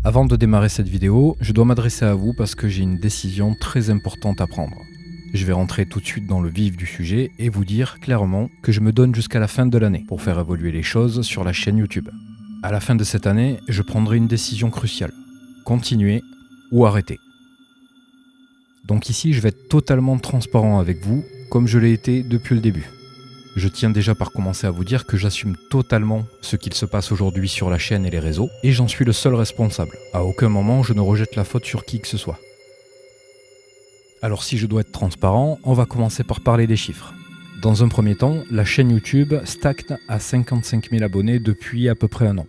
Avant de démarrer cette vidéo, je dois m'adresser à vous parce que j'ai une décision très importante à prendre. Je vais rentrer tout de suite dans le vif du sujet et vous dire clairement que je me donne jusqu'à la fin de l'année pour faire évoluer les choses sur la chaîne YouTube. À la fin de cette année, je prendrai une décision cruciale. Continuer ou arrêter. Donc ici, je vais être totalement transparent avec vous, comme je l'ai été depuis le début. Je tiens déjà par commencer à vous dire que j'assume totalement ce qu'il se passe aujourd'hui sur la chaîne et les réseaux, et j'en suis le seul responsable. À aucun moment, je ne rejette la faute sur qui que ce soit. Alors si je dois être transparent, on va commencer par parler des chiffres. Dans un premier temps, la chaîne YouTube stagne à 55 000 abonnés depuis à peu près un an.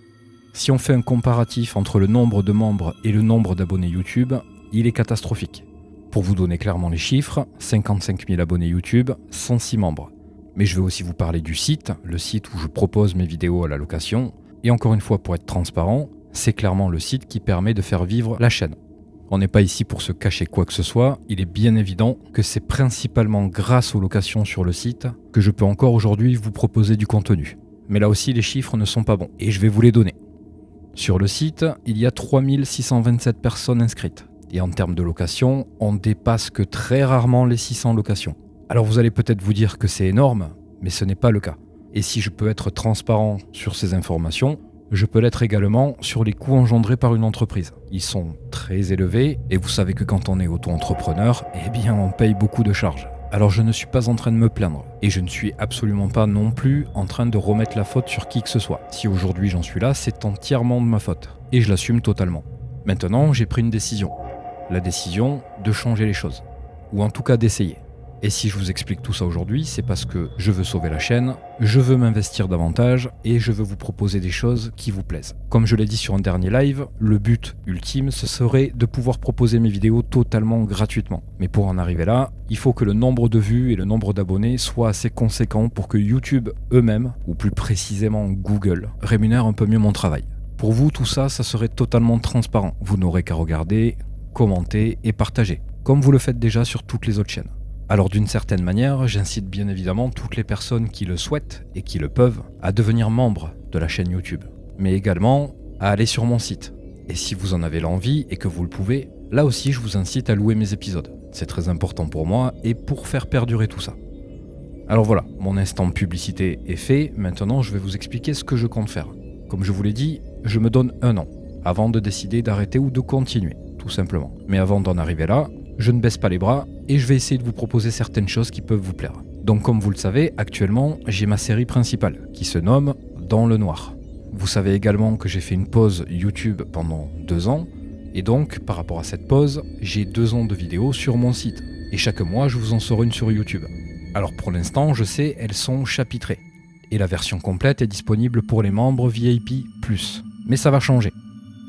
Si on fait un comparatif entre le nombre de membres et le nombre d'abonnés YouTube, il est catastrophique. Pour vous donner clairement les chiffres, 55 000 abonnés YouTube, 106 membres. Mais je vais aussi vous parler du site, le site où je propose mes vidéos à la location. Et encore une fois, pour être transparent, c'est clairement le site qui permet de faire vivre la chaîne. On n'est pas ici pour se cacher quoi que ce soit, il est bien évident que c'est principalement grâce aux locations sur le site que je peux encore aujourd'hui vous proposer du contenu. Mais là aussi, les chiffres ne sont pas bons, et je vais vous les donner. Sur le site, il y a 3627 personnes inscrites. Et en termes de location, on ne dépasse que très rarement les 600 locations. Alors vous allez peut-être vous dire que c'est énorme, mais ce n'est pas le cas. Et si je peux être transparent sur ces informations, je peux l'être également sur les coûts engendrés par une entreprise. Ils sont très élevés, et vous savez que quand on est auto-entrepreneur, eh bien on paye beaucoup de charges. Alors je ne suis pas en train de me plaindre, et je ne suis absolument pas non plus en train de remettre la faute sur qui que ce soit. Si aujourd'hui j'en suis là, c'est entièrement de ma faute, et je l'assume totalement. Maintenant, j'ai pris une décision. La décision de changer les choses, ou en tout cas d'essayer. Et si je vous explique tout ça aujourd'hui, c'est parce que je veux sauver la chaîne, je veux m'investir davantage et je veux vous proposer des choses qui vous plaisent. Comme je l'ai dit sur un dernier live, le but ultime, ce serait de pouvoir proposer mes vidéos totalement gratuitement. Mais pour en arriver là, il faut que le nombre de vues et le nombre d'abonnés soient assez conséquents pour que YouTube eux-mêmes, ou plus précisément Google, rémunère un peu mieux mon travail. Pour vous, tout ça, ça serait totalement transparent. Vous n'aurez qu'à regarder, commenter et partager, comme vous le faites déjà sur toutes les autres chaînes. Alors d'une certaine manière, j'incite bien évidemment toutes les personnes qui le souhaitent et qui le peuvent à devenir membres de la chaîne YouTube, mais également à aller sur mon site. Et si vous en avez l'envie et que vous le pouvez, là aussi je vous incite à louer mes épisodes. C'est très important pour moi et pour faire perdurer tout ça. Alors voilà, mon instant publicité est fait, maintenant je vais vous expliquer ce que je compte faire. Comme je vous l'ai dit, je me donne un an, avant de décider d'arrêter ou de continuer, tout simplement. Mais avant d'en arriver là, je ne baisse pas les bras et je vais essayer de vous proposer certaines choses qui peuvent vous plaire. Donc comme vous le savez, actuellement, j'ai ma série principale qui se nomme Dans le Noir. Vous savez également que j'ai fait une pause YouTube pendant 2 ans et donc par rapport à cette pause, j'ai 2 ans de vidéos sur mon site et chaque mois je vous en sors une sur YouTube. Alors pour l'instant, je sais, elles sont chapitrées et la version complète est disponible pour les membres VIP+. Mais ça va changer.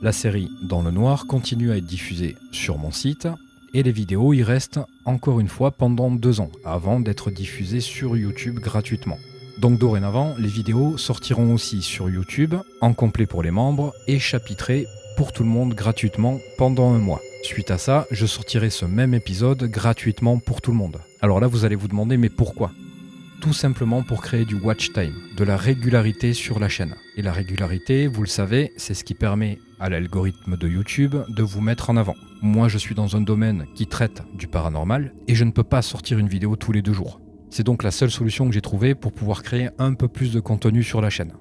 La série Dans le Noir continue à être diffusée sur mon site et les vidéos y restent encore une fois pendant 2 ans avant d'être diffusées sur YouTube gratuitement. Donc dorénavant, les vidéos sortiront aussi sur YouTube en complet pour les membres et chapitrées pour tout le monde gratuitement pendant 1 mois. Suite à ça, je sortirai ce même épisode gratuitement pour tout le monde. Alors là, vous allez vous demander mais pourquoi ? Tout simplement pour créer du watch time, de la régularité sur la chaîne. Et la régularité, vous le savez, c'est ce qui permet à l'algorithme de YouTube de vous mettre en avant. Moi, je suis dans un domaine qui traite du paranormal et je ne peux pas sortir une vidéo tous les 2 jours. C'est donc la seule solution que j'ai trouvée pour pouvoir créer un peu plus de contenu sur la chaîne.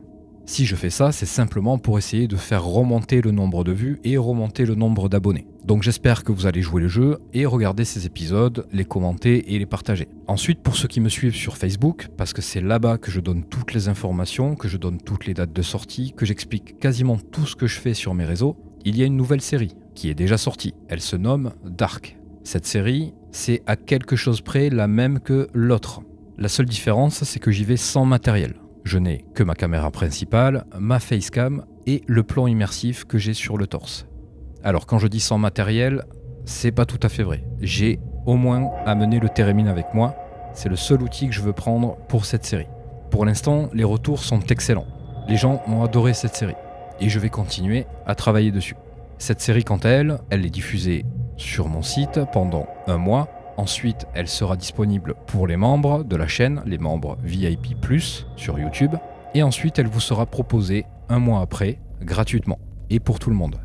Si je fais ça, c'est simplement pour essayer de faire remonter le nombre de vues et remonter le nombre d'abonnés. Donc j'espère que vous allez jouer le jeu et regarder ces épisodes, les commenter et les partager. Ensuite, pour ceux qui me suivent sur Facebook, parce que c'est là-bas que je donne toutes les informations, que je donne toutes les dates de sortie, que j'explique quasiment tout ce que je fais sur mes réseaux, il y a une nouvelle série qui est déjà sortie. Elle se nomme Dark. Cette série, c'est à quelque chose près la même que l'autre. La seule différence, c'est que j'y vais sans matériel. Je n'ai que ma caméra principale, ma facecam et le plan immersif que j'ai sur le torse. Alors quand je dis sans matériel, c'est pas tout à fait vrai. J'ai au moins amené le Térémine avec moi. C'est le seul outil que je veux prendre pour cette série. Pour l'instant, les retours sont excellents. Les gens ont adoré cette série et je vais continuer à travailler dessus. Cette série, quant à elle, elle est diffusée sur mon site pendant 1 mois. Ensuite, elle sera disponible pour les membres de la chaîne, les membres VIP+, sur YouTube. Et ensuite, elle vous sera proposée 1 mois après, gratuitement, et pour tout le monde.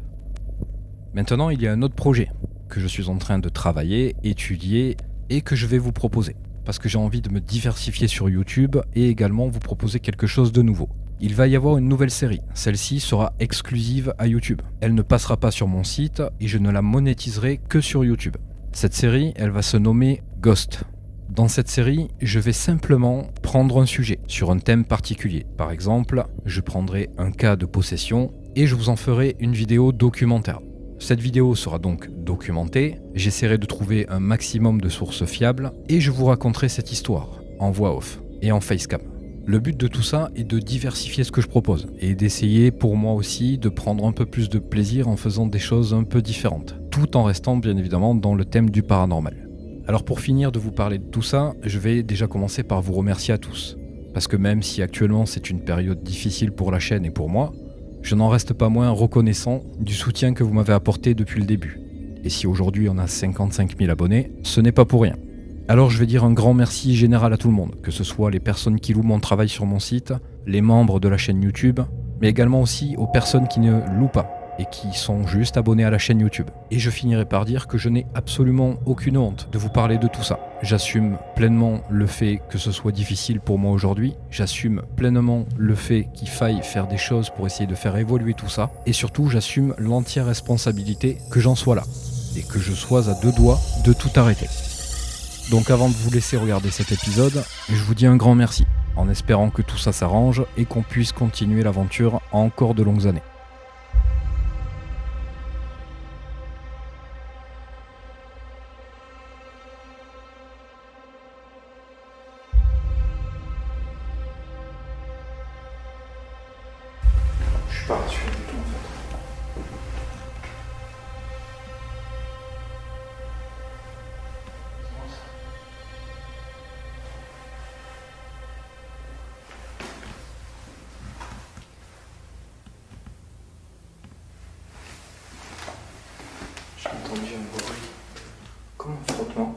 Maintenant, il y a un autre projet que je suis en train de travailler, étudier et que je vais vous proposer. Parce que j'ai envie de me diversifier sur YouTube et également vous proposer quelque chose de nouveau. Il va y avoir une nouvelle série. Celle-ci sera exclusive à YouTube. Elle ne passera pas sur mon site et je ne la monétiserai que sur YouTube. Cette série, elle va se nommer Ghost. Dans cette série, je vais simplement prendre un sujet sur un thème particulier. Par exemple, je prendrai un cas de possession et je vous en ferai une vidéo documentaire. Cette vidéo sera donc documentée, j'essaierai de trouver un maximum de sources fiables et je vous raconterai cette histoire en voix off et en facecam. Le but de tout ça est de diversifier ce que je propose et d'essayer pour moi aussi de prendre un peu plus de plaisir en faisant des choses un peu différentes, tout en restant bien évidemment dans le thème du paranormal. Alors pour finir de vous parler de tout ça, je vais déjà commencer par vous remercier à tous. Parce que même si actuellement c'est une période difficile pour la chaîne et pour moi, je n'en reste pas moins reconnaissant du soutien que vous m'avez apporté depuis le début. Et si aujourd'hui on a 55 000 abonnés, ce n'est pas pour rien. Alors je vais dire un grand merci général à tout le monde, que ce soit les personnes qui louent mon travail sur mon site, les membres de la chaîne YouTube, mais également aussi aux personnes qui ne louent pas et qui sont juste abonnés à la chaîne YouTube. Et je finirai par dire que je n'ai absolument aucune honte de vous parler de tout ça. J'assume pleinement le fait que ce soit difficile pour moi aujourd'hui, j'assume pleinement le fait qu'il faille faire des choses pour essayer de faire évoluer tout ça, et surtout j'assume l'entière responsabilité que j'en sois là, et que je sois à deux doigts de tout arrêter. Donc avant de vous laisser regarder cet épisode, je vous dis un grand merci, en espérant que tout ça s'arrange et qu'on puisse continuer l'aventure encore de longues années. Je suis pas rassuré du tout en fait. J'ai entendu un bruit comme un frottement.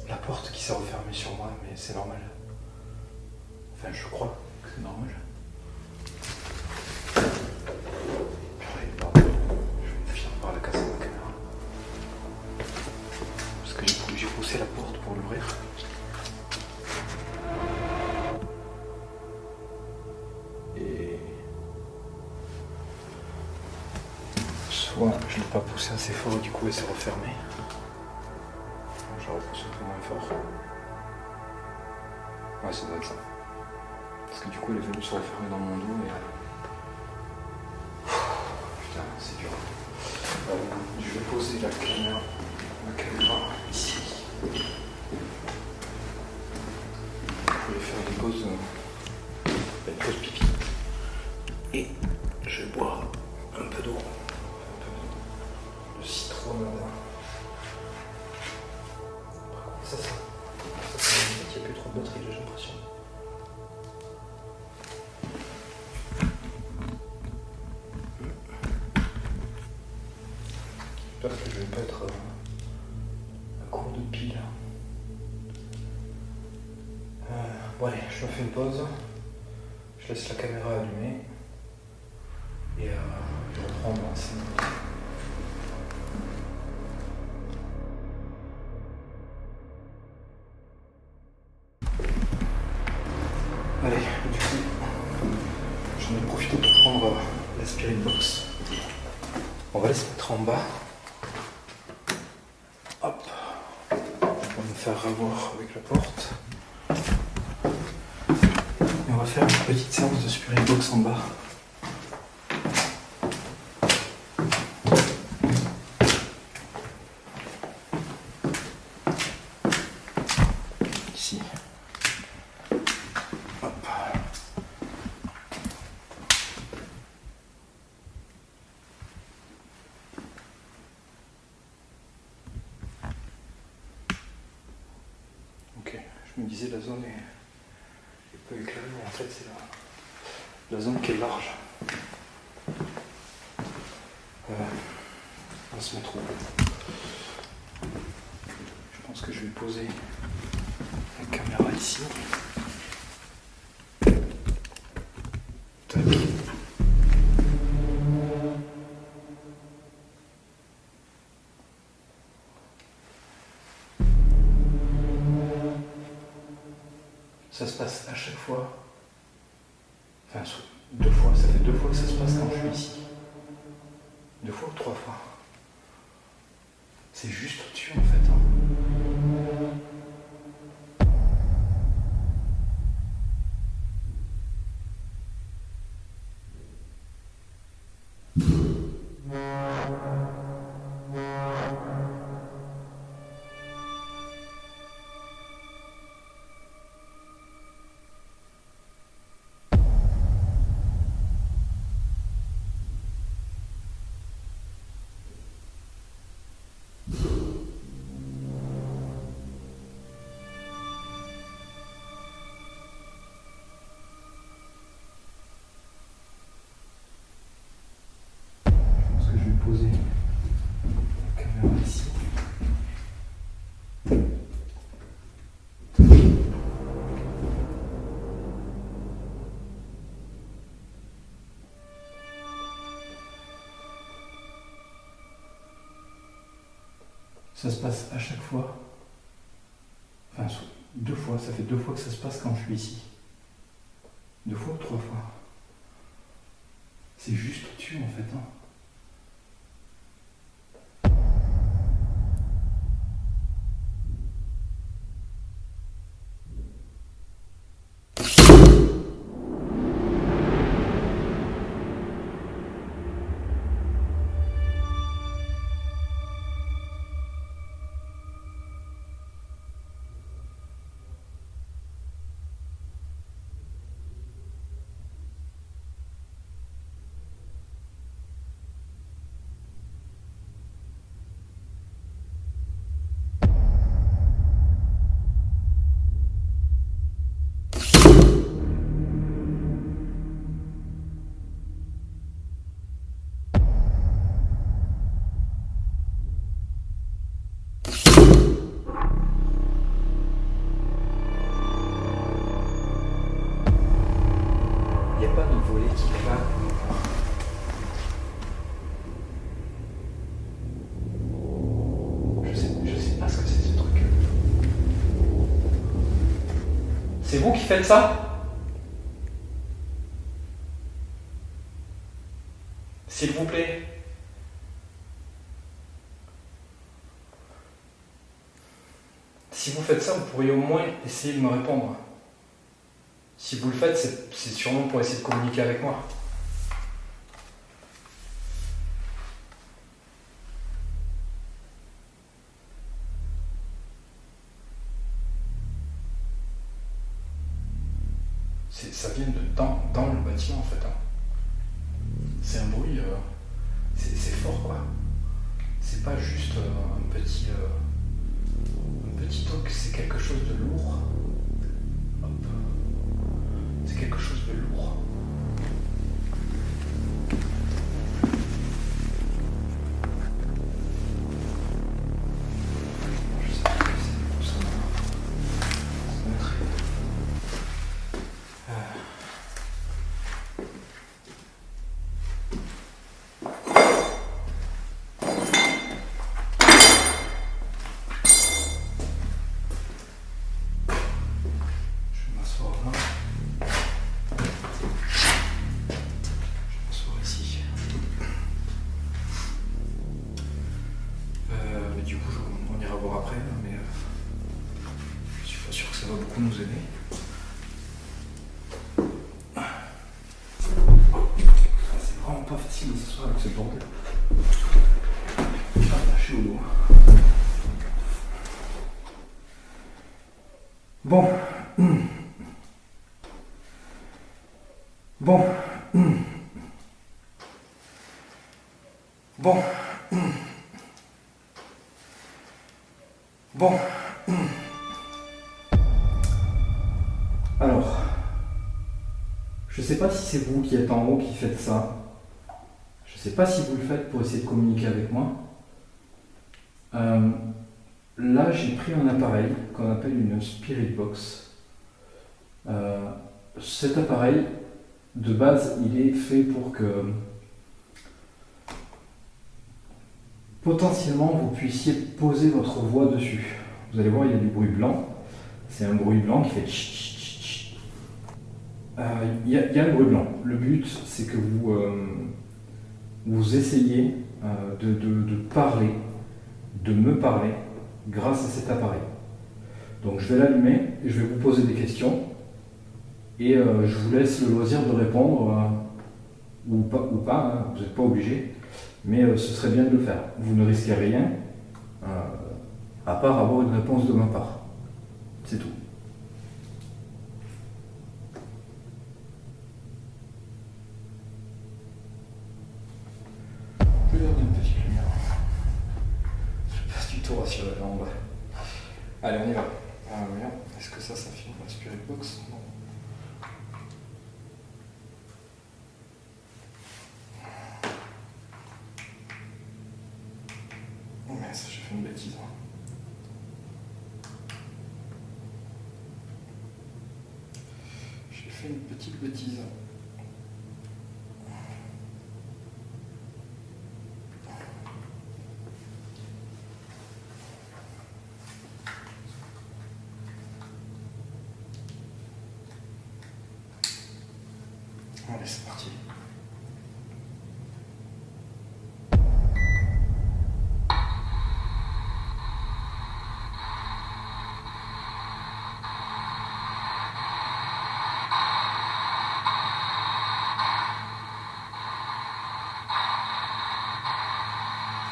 La porte qui s'est refermée sur moi, mais c'est normal. Enfin, je crois que c'est normal. Purée, pardon. Je vais finir par la casser ma caméra. Parce que j'ai poussé la porte pour l'ouvrir. Et... soit je l'ai pas poussé assez fort et du coup elle s'est refermée. Je la repousse un peu moins fort. Ouais, ça doit être ça. Parce que du coup, elle est venue se refermer dans mon dos et... Putain, c'est dur. Je vais poser la caméra ici. Je vais faire une pause pipi. Et je vais boire un peu d'eau. De citronnade. Ça il n'y a plus trop de batterie, j'ai l'impression. J'espère que je vais pas être à court de piles. Bon allez, je me fais une pause. Je laisse la caméra allumée. Et je reprends dans 5 minutes. Allez, du coup, j'en ai profité pour prendre la Spirit Box. On va la se mettre en bas. Hop. On va me faire revoir avec la porte. Et on va faire une petite séance de Spirit Box en bas. Ici. Hop. Ok, je me disais la zone est peu éclairée, mais en fait c'est la zone qui est large. On va se mettre où? Je pense que je vais poser la caméra ici. Tac. Ça se passe à chaque fois. Enfin, 2 fois. Ça fait 2 fois que ça se passe quand je suis ici. 2 fois ou 3 fois. C'est juste au-dessus en fait. Poser la caméra ici. Ça se passe à chaque fois. Enfin, 2 fois. Ça fait 2 fois que ça se passe quand je suis ici. 2 fois ou 3 fois. C'est juste au-dessus en fait. Il n'y a pas de volet qui va. Je sais pas ce que c'est ce truc. C'est vous qui faites ça? S'il vous plaît. Si vous faites ça, vous pourriez au moins essayer de me répondre. Si vous le faites, c'est sûrement pour essayer de communiquer avec moi. Ça vient de dans le bâtiment en fait. C'est un bruit, c'est fort quoi. C'est pas juste un petit toc, c'est quelque chose de lourd. Hop. C'est quelque chose de lourd. Je sais pas ce que c'est tout ça. Ça va être... Du coup, on ira voir après, mais je suis pas sûr que ça va beaucoup nous aider. C'est vraiment pas facile de s'asseoir avec ce bordel. Je vais attacher au dos. Bon. Bon. Bon. Bon. Alors, je sais pas si c'est vous qui êtes en haut qui faites ça. Je sais pas si vous le faites pour essayer de communiquer avec moi. Euh, Là, j'ai pris un appareil qu'on appelle une Spirit Box. Euh, Cet appareil, de base, il est fait pour que potentiellement vous puissiez poser votre voix dessus. Vous allez voir, il y a du bruit blanc. C'est un bruit blanc qui fait tch, tch, tch, tch. Il y a un bruit blanc. Le but, c'est que vous essayez de parler, de me parler grâce à cet appareil. Donc je vais l'allumer et je vais vous poser des questions et je vous laisse le loisir de répondre ou pas hein, vous n'êtes pas obligé, mais ce serait bien de le faire. Vous ne risquez rien à part avoir une réponse de ma part. C'est tout. Je vais garder une petite lumière. Je passe du tout sur la lampe. Allez, on y va. Est-ce que ça filme la Spirit Box? Non. Oh mince, j'ai fait une bêtise. J'ai fait une petite bêtise. Allez, c'est parti.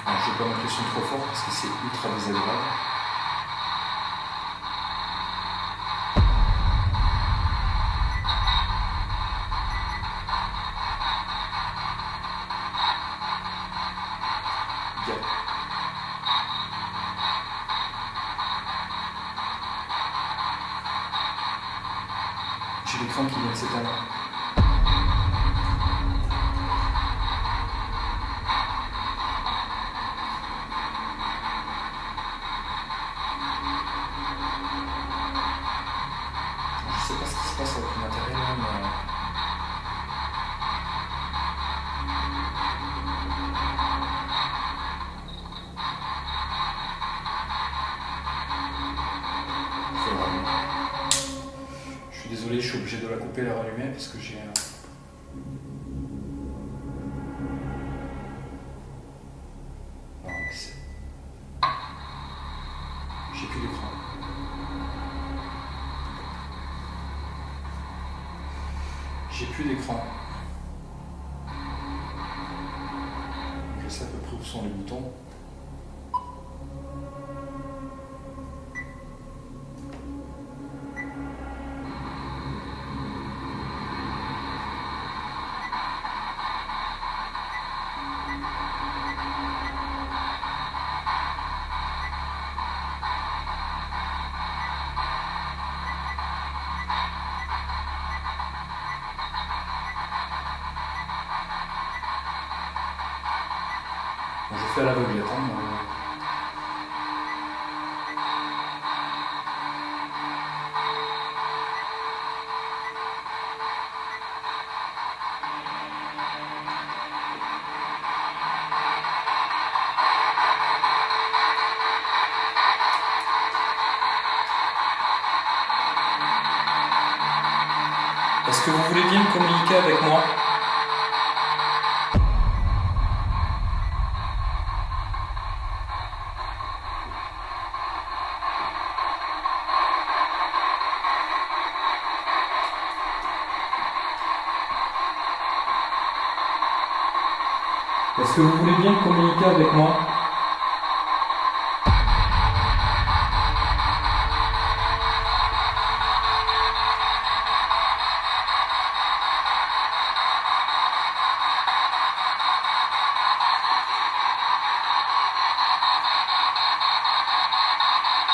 Alors, je ne vais pas mettre le son trop fort parce que c'est ultra désagréable. Bien. J'ai l'écran qui vient de s'éteindre. Je sais pas ce qui se passe avec le matériel là, mais... c'est vrai. Je suis désolé, je suis obligé de la couper et la rallumer parce que j'ai... Non, mais c'est... J'ai plus d'écran. J'ai plus d'écran. Je sais à peu près où sont les boutons. Bon, je fais à l'aveuglette. Est-ce que vous voulez bien communiquer avec moi? Est-ce que vous voulez bien communiquer avec moi?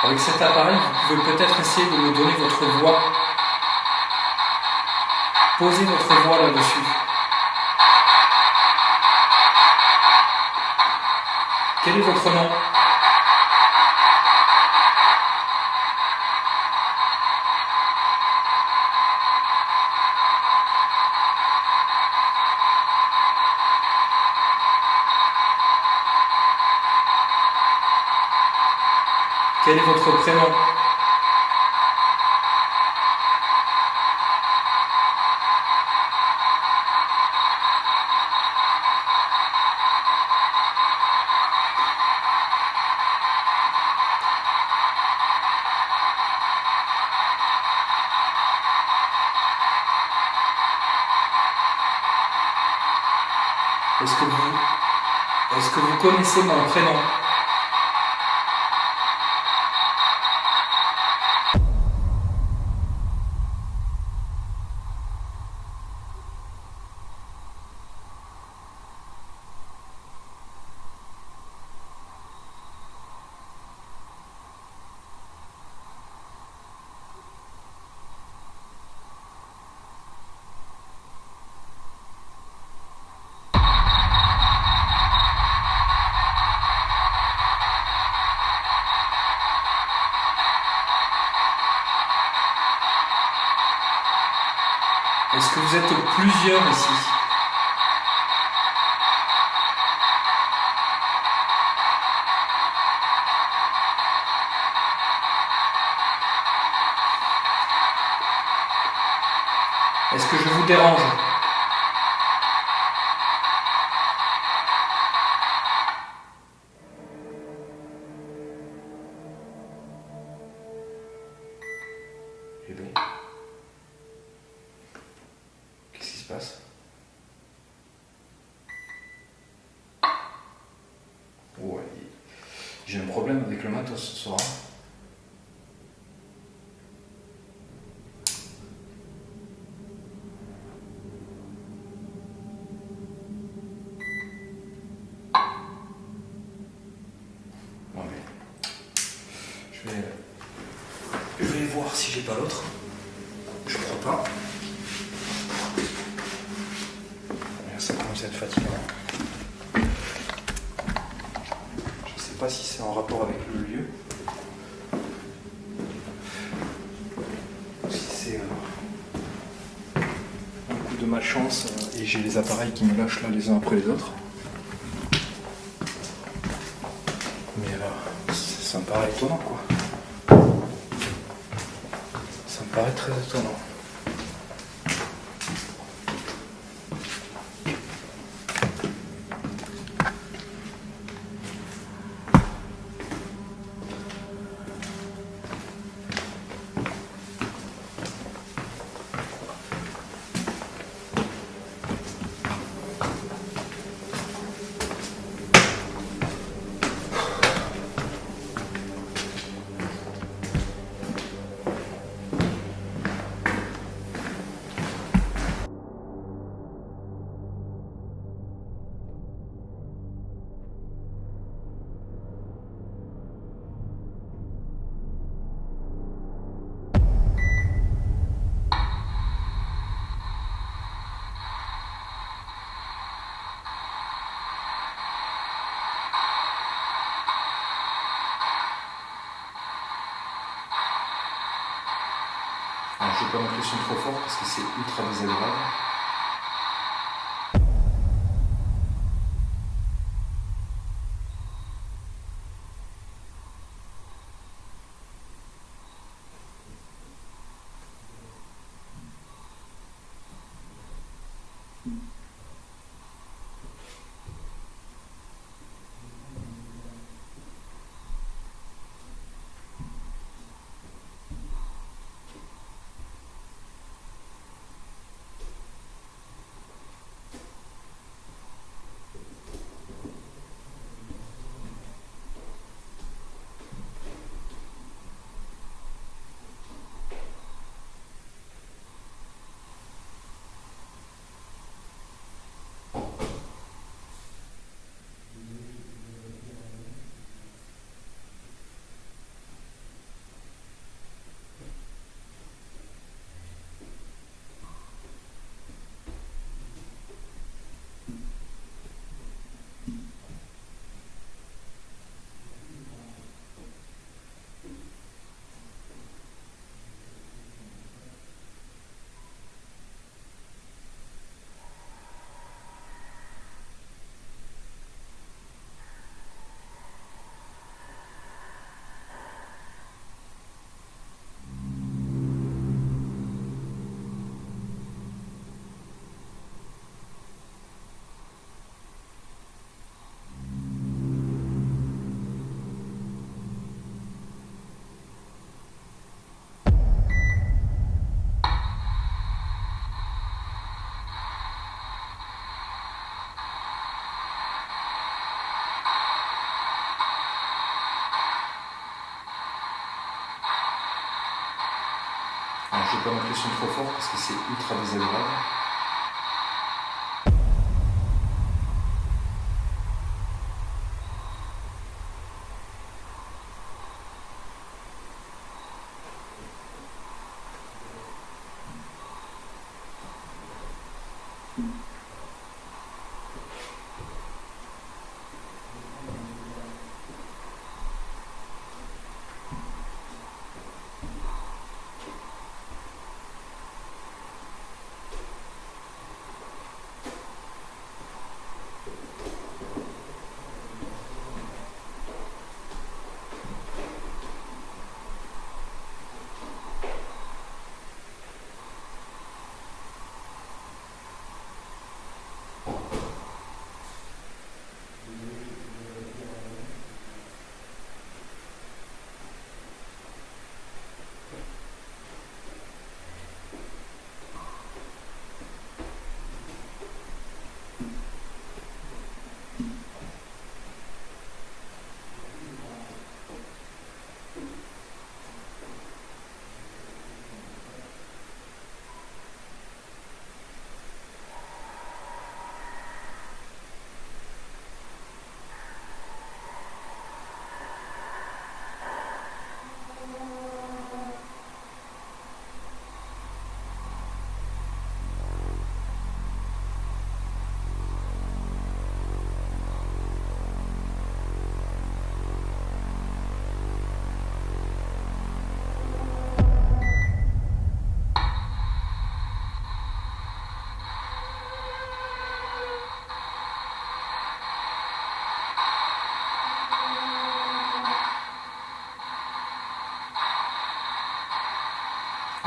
Avec cet appareil, vous pouvez peut-être essayer de me donner votre voix. Posez votre voix là-dessus. Quel est votre nom? Quel est votre prénom? Est-ce que vous connaissez mon prénom? Est-ce que vous êtes plusieurs ici? Est-ce que je vous dérange? Eh bien, qu'est-ce qui se passe? Ouais, j'ai un problème avec le matos ce soir. Non mais, je vais voir si j'ai pas l'autre. Je crois pas. Ça commence à être fatigant. Je sais pas si c'est en rapport avec le lieu. Ou si c'est un coup de malchance et j'ai les appareils qui me lâchent là les uns après les autres. Mais ça me paraît étonnant quoi. Ça me paraît très étonnant. Alors, je ne vais pas mettre le son trop fort parce que c'est ultra désagréable. Alors, je vais pas mettre le son trop fort parce que c'est ultra désagréable.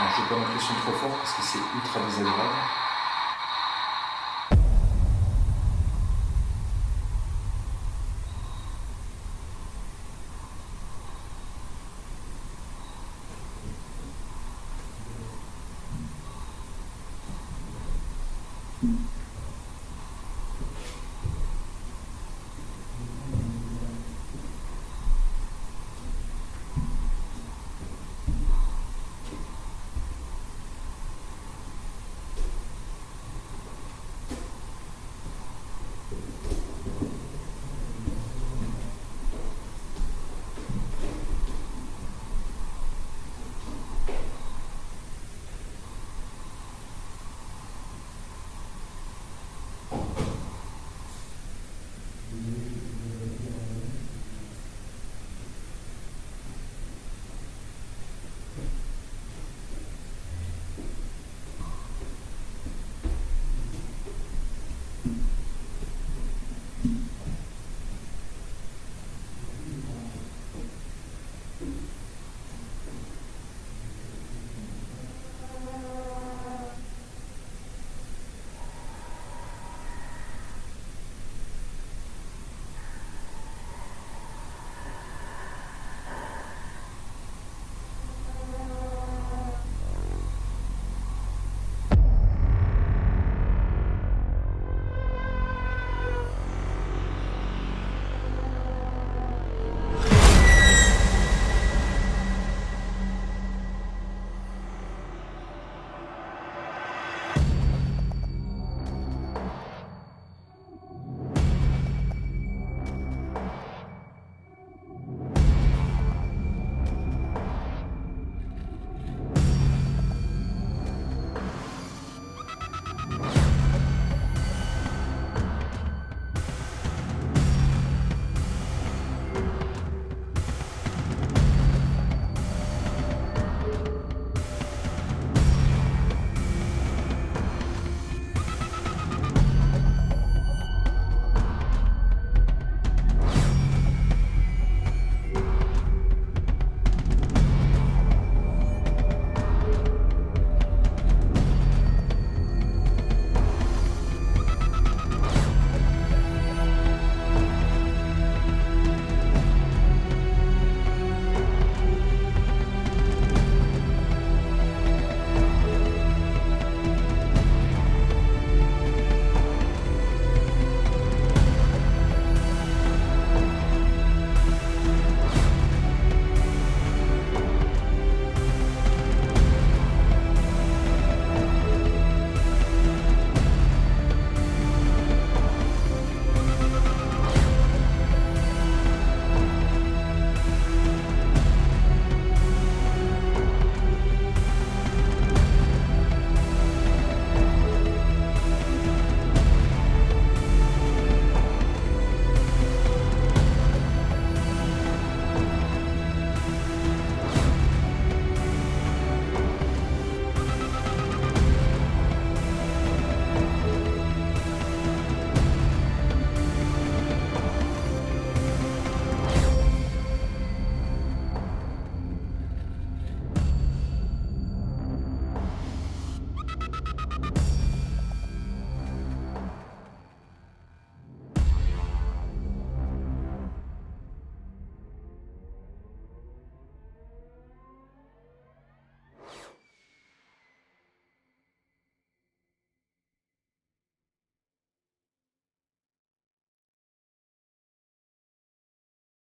Alors, je vais pas mettre le son trop fort parce que c'est ultra désagréable.